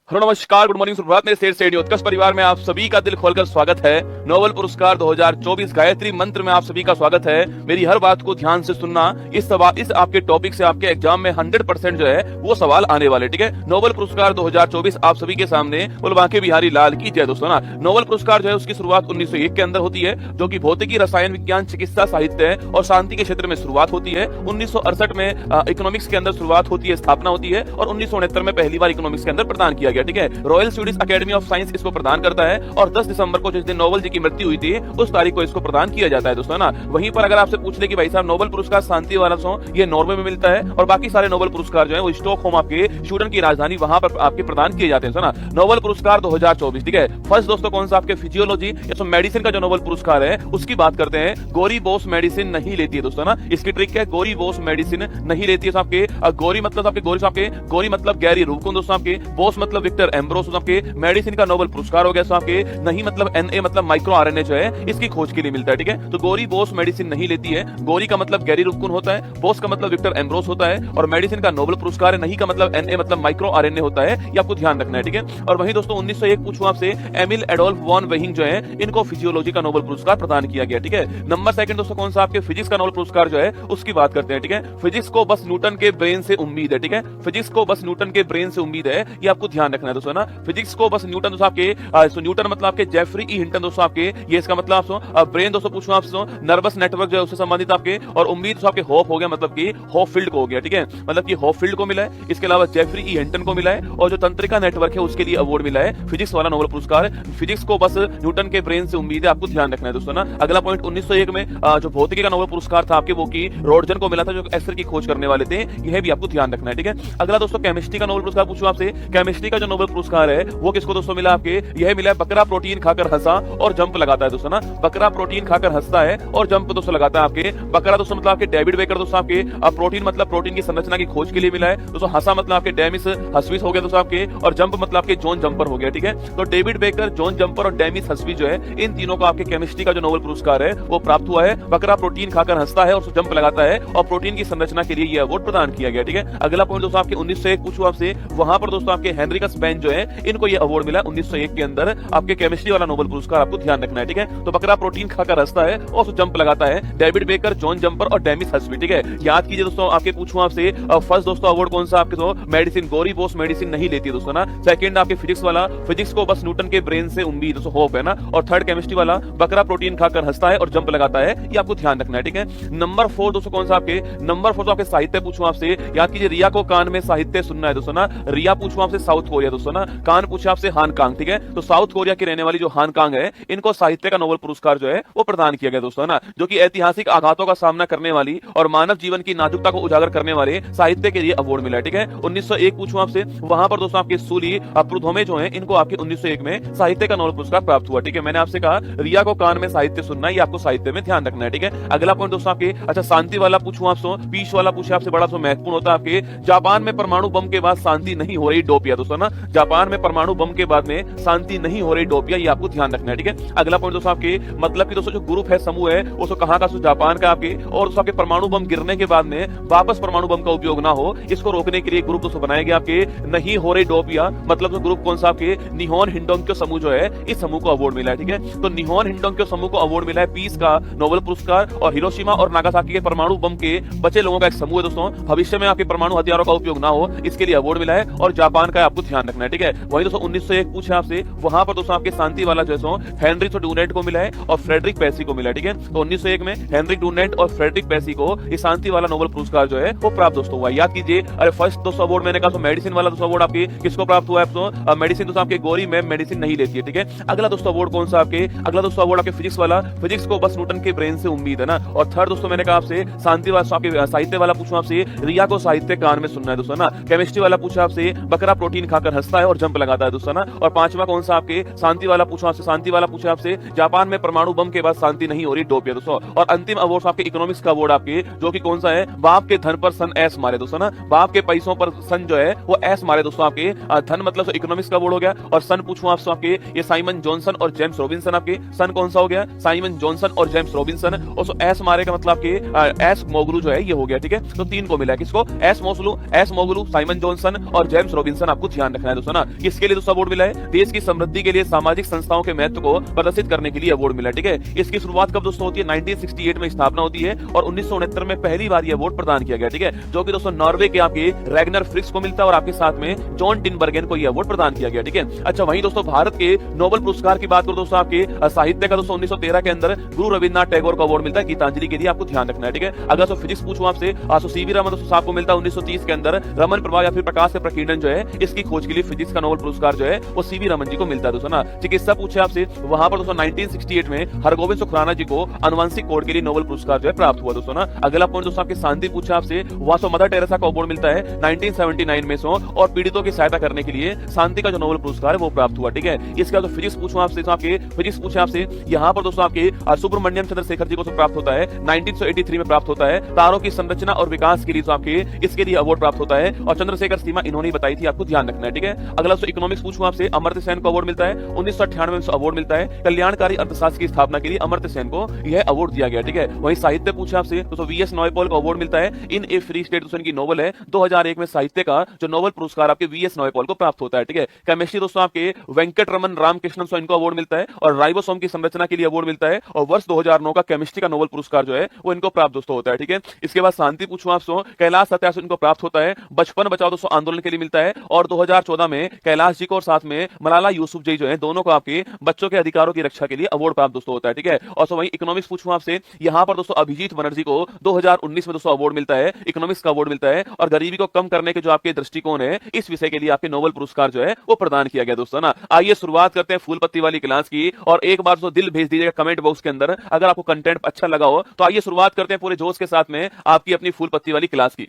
Hello नमस्कार, good morning, सुप्रभात। मेरे शेर सेठ उत्कर्ष परिवार में आप सभी का दिल खोलकर स्वागत है। नोबेल पुरस्कार 2024 गायत्री मंत्र में आप सभी का स्वागत है। मेरी हर बात को ध्यान से सुनना। इस आपके टॉपिक से आपके एग्जाम में 100% जो है वो सवाल आने वाले, ठीक है। नोबेल पुरस्कार 2024 आप सभी के सामने बोल बांके बिहारी लाल की जय। दोस्तों ना, नोबेल पुरस्कार जो है उसकी शुरुआत 1901 के अंदर होती है, जो कि भौतिकी, रसायन विज्ञान, चिकित्सा, साहित्य और शांति के क्षेत्र में शुरुआत होती है। 1968 में इकोनॉमिक्स के अंदर शुरुआत होती है, स्थापना होती है, और 1969 में पहली बार इकोनॉमिक्स के अंदर प्रदान किया गया, ठीक है। Royal Swedish academy of science इसको प्रदान करता है, और 10 दिसंबर को जिस दिन नोबेल जी की मृत्यु हुई थी उस तारीख को इसको प्रदान किया जाता है। दोस्तों ना, वहीं पर अगर आपसे पूछ ले कि भाई साहब नोबेल पुरस्कार शांति वाला ये नॉर्वे में मिलता है, और बाकी सारे नोबेल पुरस्कार जो है वो स्टॉकहोम, आपके स्वीडन की राजधानी, वहां पर आपके प्रदान किए जाते हैं। ना, नोबेल पुरस्कार 2024, ठीक है। फर्स्ट दोस्तों कौन सा आपके फिजियोलॉजी या मेडिसिन का जो नोबेल पुरस्कार है उसकी बात करते हैं। गोरी बोस मेडिसिन नहीं लेती है दोस्तों ना, इसकी ट्रिक क्या है, गोरी बोस मेडिसिन नहीं लेती है। आपके गोरी मतलब आपके गोरी मतलब गैरी रूपकुंद दोस्तों, आपके बोस मतलब विक्टर एम्ब्रोस, आपके मेडिसिन का नोबेल पुरस्कार हो गया। आपके नहीं मतलब एनए मतलब माइक्रो आरएनए जो है इसकी खोज के लिए मिलता है, ठीक है। तो गोरी बोस मेडिसिन नहीं लेती है। गोरी का मतलब गैरी रूपकुंद होता है, बोस का मतलब विक्टर एम्ब्रोस होता है, और मेडिसिन का नोबेल पुरस्कार है। नहीं का मतलब एनए मतलब माइक्रो आरएनए होता है, ये आपको ध्यान रखना है, ठीक है। और वहीं दोस्तों 1901 पूछूं आपसे, एमिल एडोल्फ वॉन वेहिंग जो है इनको फिजियोलॉजी का नोबेल पुरस्कार प्रदान किया गया, ठीक है। नंबर सेकंड दोस्तों कौन सा आपके फिजिक्स का नोबेल पुरस्कार जो है उसकी बात करते हैं, ठीक है। फिजिक्स को बस न्यूटन के ब्रेन से उम्मीद है, ठीक है। फिजिक्स को बस न्यूटन के ब्रेन से उम्मीद है, ये आपको ध्यान रखना है दोस्तों ना। फिजिक्स को बस न्यूटन दोस्तों आपके न्यूटन मतलब आपके जेफरी ई हिंटन दोस्तों, आपके ये इसका मतलब आप ब्रेन दोस्तों पूछूं आपसे, नर्वस नेटवर्क जो है उससे संबंधित आपके, और उम्मीद तो आपके होप हो गया, मतलब कि होप फील्ड को हो गया, ठीक है। मतलब कि होप फील्ड को मिला है। इसके अलावा जेफरी ई हिंटन को मिला है, और जो तंत्रिका नेटवर्क है उसके लिए अवार्ड मिला है, फिजिक्स वाला नोबेल पुरस्कार। फिजिक्स को बस न्यूटन के ब्रेन से उम्मीद है, आपको ध्यान रखना है दोस्तों ना। अगला पॉइंट 1901 में जो भौतिकी का नोबेल पुरस्कार था आपके, वो की रोडजन को मिला था, जो एस्टर की खोज करने वाले थे। यह भी आपको ध्यान रखना है, ठीक है। अगला दोस्तों केमिस्ट्री का नोबेल पुरस्कार पूछूं आपसे, केमिस्ट्री का जो नोबेल पुरस्कार है वो किसको दोस्तों मिला आपके, यह मिला है बकरा प्रोटीन खाकर हंसा और जंप लगाता है दोस्तों ना। बकरा प्रोटीन खाकर हंसता है और जंप दोस्तों लगाता है। आपके बकरा दोस्तों मतलब आपके डेविड बेकर दोस्तों, आपके प्रोटीन मतलब प्रोटीन की संरचना की खोज के लिए मिला है दोस्तों। हंसा मतलब आपके डेमिस हस्विस हो गया दोस्तों आपके, और जंप मतलब आपके जॉन जंपर हो गया, ठीक है। तो डेविड बेकर, जॉन जंपर और डेमिस हस्वी जो है, इन तीनों को आपके केमिस्ट्री का जो नोबेल पुरस्कार है वो प्राप्त हुआ है। बकरा प्रोटीन खाकर हंसता है और जंप लगाता है, और प्रोटीन की संरचना के लिए यह अवार्ड प्रदान किया गया, ठीक है। अगला पॉइंट दोस्तों आपके 1901 पूछूं आपसे, वहां पर दोस्तों आपके हेनरिकस बेन जो है इनको यह अवार्ड मिला 1901 के अंदर, आपके केमिस्ट्री वाला नोबेल पुरस्कार, आपको ध्यान रखना है, ठीक है। तो बकरा प्रोटीन खाकर हंसता है और जंप लगाता है, डेविड बेकर, जॉन जंपर और डेमिस हस्वी, ठीक है। याद कीजिए दोस्तों, आपके पूछूं आपसे फर्स्ट दोस्तों अवार्ड कौन सा आपके, तो मेडिसिन, गोरी बोस मेडिसिन नहीं लेती है दोस्तों ना। सेकंड आपके फिजिक्स वाला, फिजिक्स को बस न्यूटन के ब्रेन से उम्मीद दोस्तों, होप है ना। और थर्ड केमिस्ट्री वाला, बकरा प्रोटीन खाकर हंसता है और जंप लगाता है, ये आपको ध्यान रखना है, ठीक है। नंबर 4 दोस्तों कौन सा आपके, नंबर 4 तो आपके साहित्य पूछूं आपसे, याद कीजिए रिया को कान में साहित्य सुनना है दोस्तों ना। रिया पूछूं आपसे साउथ कोरिया दोस्तों ना, कान पूछे आपसे हांगकांग, ठीक है। तो साउथ कोरिया की रहने वाली जो हांगकांग है, इनको साहित्य का नोबेल पुरस्कार जो है वो प्रदान किया गया दोस्तों ना, जो कि ऐतिहासिक आघातों का सामना करने वाली और मानव जीवन की नाजुकता को उजागर करने वाले साहित्य के लिए अवार्ड मिला है, ठीक है। 1901 पूछूं आपसे, वहां पर दोस्तों आपके सूली प्रुधोमे जो है इनको आपके 1901 में साहित्य का नोबेल पुरस्कार प्राप्त हुआ, ठीक है। मैंने आपसे कहा रिया को कान में साहित्य सुनना, ये आपको साहित्य में ध्यान रखना है, ठीक है। अगला पॉइंट दोस्तों आपके, अच्छा शांति वाला पूछूं आपसे, पीस वाला पूछे आपसे, बड़ा महत्वपूर्ण होता है आपके, जापान में परमाणु बम के बाद शांति नहीं हो रही डोपिया दोस्तों ना। जापान में परमाणु बम के बाद में शांति नहीं हो रही डोपिया, ये आपको ध्यान रखना है, ठीक है। अगला पॉइंट दोस्तों आपके, मतलब कि दोस्तों जो ग्रुप है, समूह है, वो कहां का, जापान का आपके, और दोस्तों आपके परमाणु बम गिरने के बाद में वापस परमाणु बम का उपयोग ना हो, इसको रोकने के लिए ग्रुप दोस्तों बनाया गया आपके, नहीं हो रही डोपिया, मतलब जो ग्रुप कौन सा आपके, निहोन हिंडोंक्यो समूह जो है, इस समूह को अवार्ड मिला है, ठीक है। तो निहोन हिंडोंक्यो समूह को अवार्ड मिला है पीस का नोबेल पुरस्कार, और हिरोशिमा और नागासाकी के परमाणु बम के बचे लोगों का एक समूह है दोस्तों, भविष्य में आपके परमाणु हथियारों का उपयोग ना हो इसके लिए अवार्ड मिला है, और जापान का आपको ध्यान रखना है, ठीक है। वही दोस्तों 1901 पूछे आपसे, वहां पर दोस्तों आपके शांति वाला जो है हेनरी डुनेट को मिला है और फ्रेडरिक पेसी को मिला है, ठीक है। तो 1901 में हेनरी डुनेट और फ्रेडरिक पेसी को ये शांति वाला नोबेल पुरस्कार जो है वो प्राप्त दोस्तों हुआ। याद कीजिए, अरे फर्स्ट दोस्तों अवार्ड मैंने कहा तो मेडिसिन वाला दोस्तों अवार्ड आपके किसको प्राप्त हुआ है, तो मेडिसिन दोस्तों आपके गोरी मैम मेडिसिन नहीं लेती है, ठीक है। अगला दोस्तों अवार्ड कौन सा आपके, अगला दोस्तों अवार्ड आपके फिजिक्स वाला, फिजिक्स को बस न्यूटन के ब्रेन से उम्मीद है ना। और थर्ड दोस्तों मैंने कहा आपसे शांति वाला आपके साहित्य वाला पूछूं आपसे, रिया को साहित्य कान में सुनना है दोस्तों ना। केमिस्ट्री वाला पूछा आपसे, बकरा प्रोटीन खाकर हंसता है और जंप लगाता है दोस्तों ना। और पांचवा कौन सा आपके, शांति वाला पूछा आपसे, शांति वाला पूछा आपसे, जापान में परमाणु बम के बाद शांति नहीं हो रही डोपिया दोस्तों। और अंतिम अवार्ड आपके इकोनॉमिक्स का अवार्ड आपके, जो कि कौन सा है, बाप के धन पर सन ऐस मारे दोस्तों ना। बाप के पैसों पर सन जो है वो ऐस मारे दोस्तों आपके, धन मतलब इकोनॉमिक्स का अवार्ड हो गया। और सन पूछूं आपसे आपके, ये साइमन जॉनसन और जेम्स रॉबिन्सन, आपके सन कौन सा हो गया, साइमन जॉनसन और जेम्स रॉबिन्सन। और ऐस मारे का मतलब आपके एस मोगलू जो है ये हो गया, ठीक है। तो तीन को मिला, किसको, एस मोगलू, साइमन जॉनसन और जेम्स रॉबिन्सन, आपको ध्यान ध्यान रखना है दोस्तों ना। किसके लिए दोस्तों अवार्ड मिला है? देश की समृद्धि के लिए सामाजिक संस्थाओं के महत्व को प्रदर्शित करने के लिए अवार्ड मिला है, ठीक है। इसकी शुरुआत कब दोस्तों होती है? 1968 में स्थापना होती है और 1969 में पहली बार यह अवार्ड प्रदान किया गया, ठीक है, जो कि दोस्तों नॉर्वे के आपके रैगनर फ्रिक्स को मिलता है और आपके साथ में जॉन टिनबर्गेन को यह अवार्ड प्रदान किया गया, ठीक है। अच्छा, वहीं दोस्तों भारत के नोबेल पुरस्कार की बात करो दोस्तों, आपके साहित्य का दोस्तों 1913 के अंदर गुरु रविन्द्रनाथ टैगोर को अवार्ड मिलता है गीतांजलि के लिए, आपको ध्यान रखना है, ठीक है। अगर तो फिजिक्स पूछूं आपसे तो सीवी रमन दोस्तों साहब को मिलता है 1930 के अंदर रमन प्रभाव या फिर प्रकाश के प्रकीर्णन जो है इसकी खोज के लिए फिजिक्स का नोबेल पुरस्कार जो है वो सीवी रमन जी को मिलता है दोस्तों ना। चिकित्सा पूछे आपसे, वहां पर दोस्तों 1968 में हरगोविंद सुखराना जी को आनुवंशिक कोड के लिए नोबेल पुरस्कार जो है प्राप्त हुआ दोस्तों ना। अगला पॉइंट दोस्तों आपके शांति पूछा आपसे, वहां तो मदर टेरेसा को अवार्ड मिलता है 1979 में और पीड़ितों की सहायता करने के लिए शांति का जो नोबेल पुरस्कार है वो प्राप्त हुआ, ठीक है। इसके बाद फिजिक्स पूछूं आपसे, तो आपके फिजिक्स पूछे आपसे, यहाँ पर दोस्तों आपके सुब्रमण्यम चंद्रशेखर जी को प्राप्त होता है 1983 में प्राप्त होता है। तारों की संरचना और विकास के लिए आपके इसके लिए अवार्ड प्राप्त होता है और चंद्रशेखर सीमा इन्होंने बताई थी, आपको ध्यान रखना है, ठीक है। अगला इकोनॉमिक्स पूछूं आपसे, अमर्त्य सेन को अवार्ड मिलता है 1998 में अवार्ड मिलता है कल्याणकारी अर्थशास्त्र की स्थापना के लिए अमर्त्य सेन को यह अवार्ड दिया गया, ठीक है। वहीं साहित्य पूछा आपसे, तो वीएस नॉयपॉल को अवार्ड मिलता है इन ए फ्री स्टेट की नोवेल है 2001 में साहित्य का जो नोबेल पुरस्कार आपके वीएस नॉयपॉल को प्राप्त होता है, ठीक है। केमिस्ट्री दोस्तों आपके वेंकट रमन रामकृष्णन सो इनको अवार्ड मिलता है और राइबोसोम की संरचना के लिए अवार्ड मिलता है और वर्ष 2009 का केमिस्ट्री का नोबेल पुरस्कार जो है वो इनको प्राप्त दोस्तों होता है, ठीक है। इसके बाद शांति पूछूं आपसे, कैलाश सत्यार्थी इनको प्राप्त होता है बचपन बचाओ दोस्तों आंदोलन के लिए मिलता है और 2014 में कैलाश जी को और साथ में मलाला यूसुफजई जो है दोनों को आपके बच्चों के अधिकारों की रक्षा के लिए अवार्ड प्राप्त दोस्तों होता है, ठीक है। और वहीं इकोनॉमिक्स पूछूं आपसे, यहाँ पर दोस्तों अभिजीत बनर्जी को 2019 में दोस्तों अवार्ड मिलता है, इकोनॉमिक्स का अवार्ड मिलता है और गरीबी को कम करने के जो आपके दृष्टिकोण है इस विषय के लिए आपके नोबेल पुरस्कार जो है वो प्रदान किया गया दोस्तों ना। आइए शुरुआत करते हैं फूल पत्ती वाली क्लास की और एक बार तो दिल भेज दीजिएगा कमेंट बॉक्स के अंदर अगर आपको कंटेंट अच्छा लगा हो, तो आइए शुरुआत करते हैं पूरे जोश के साथ में आपकी अपनी फूल पत्ती वाली क्लास की।